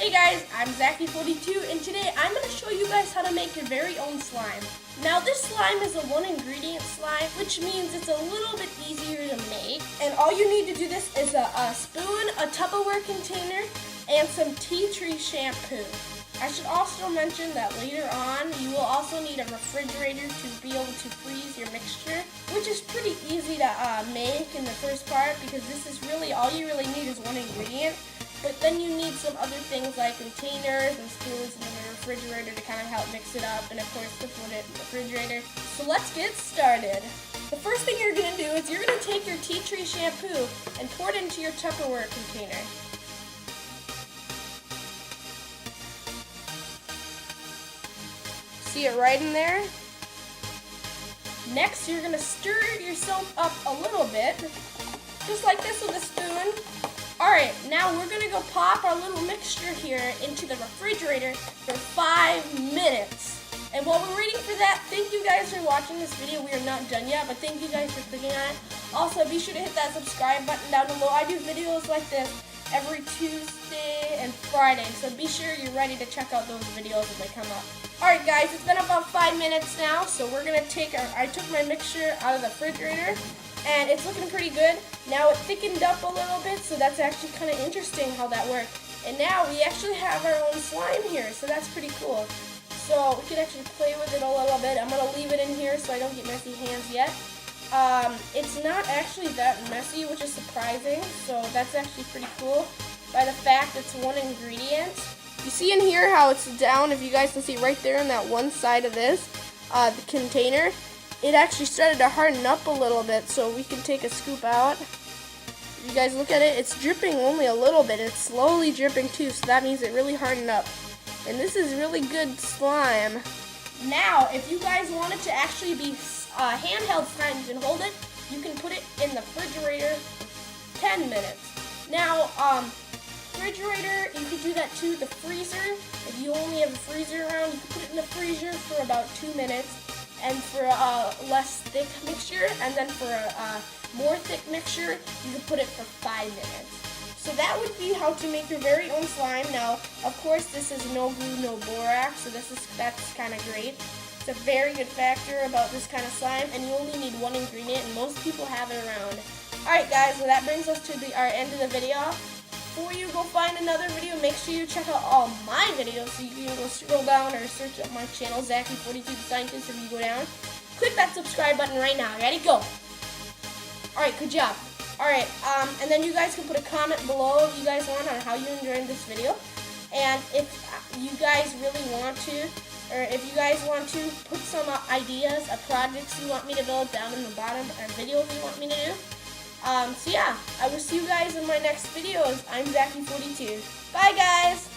Hey guys, I'm Zachy42 and today I'm going to show you guys how to make your very own slime. Now this slime is a one ingredient slime, which means it's a little bit easier to make. And all you need to do this is a spoon, a Tupperware container, and some tea tree shampoo. I should also mention that later on you will also need a refrigerator to be able to freeze your mixture, which is pretty easy to make in the first part because this is really all you really need is one ingredient. But then you need some other things like containers and spoons and then a refrigerator to kind of help mix it up, and of course to put it in the refrigerator. So let's get started. The first thing you're going to do is you're going to take your tea tree shampoo and pour it into your Tupperware container. See it right in there? Next, you're going to stir yourself up a little bit, just like this with a spoon. Alright, now we're going to go pop our little mixture here into the refrigerator for 5 minutes. And while we're waiting for that, thank you guys for watching this video. We are not done yet, but thank you guys for clicking on it. Also, be sure to hit that subscribe button down below. I do videos like this every Tuesday and Friday, so be sure you're ready to check out those videos as they come up. Alright guys, it's been about 5 minutes now, so we're going to I took my mixture out of the refrigerator, and it's looking pretty good. Now it thickened up a little bit, so that's actually kind of interesting how that worked. And now we actually have our own slime here, so that's pretty cool. So we can actually play with it a little bit. I'm going to leave it in here so I don't get messy hands yet. It's not actually that messy, which is surprising, so that's actually pretty cool by the fact it's one ingredient. You see in here how it's down, if you guys can see right there on that one side of this, the container, it actually started to harden up a little bit, so we can take a scoop out. If you guys look at it, it's dripping only a little bit. It's slowly dripping too, so that means it really hardened up. And this is really good slime. Now, if you guys want it to actually be handheld slime, you can hold it, you can put it in the refrigerator for 10 minutes. Now, refrigerator, you could do that too. The freezer, if you only have a freezer around, you can put it in the freezer for about 2 minutes. And for a less thick mixture, and then for a more thick mixture, you can put it for 5 minutes. So that would be how to make your very own slime. Now, of course, this is no glue, no borax, so that's kind of great. It's a very good factor about this kind of slime, and you only need one ingredient, and most people have it around. Alright guys, so that brings us to our end of the video. Before you go find another video, make sure you check out all my videos, so you can go scroll down or search up my channel, Zachy42 the Scientist. If you go down, click that subscribe button right now. Ready? Go! Alright, good job. Alright, and then you guys can put a comment below if you guys want on how you enjoyed this video. And if you guys really want to, or if you guys want to put some ideas of projects you want me to build down in the bottom, or videos you want me to do. So yeah, I will see you guys in my next videos. I'm Zachy42. Bye guys!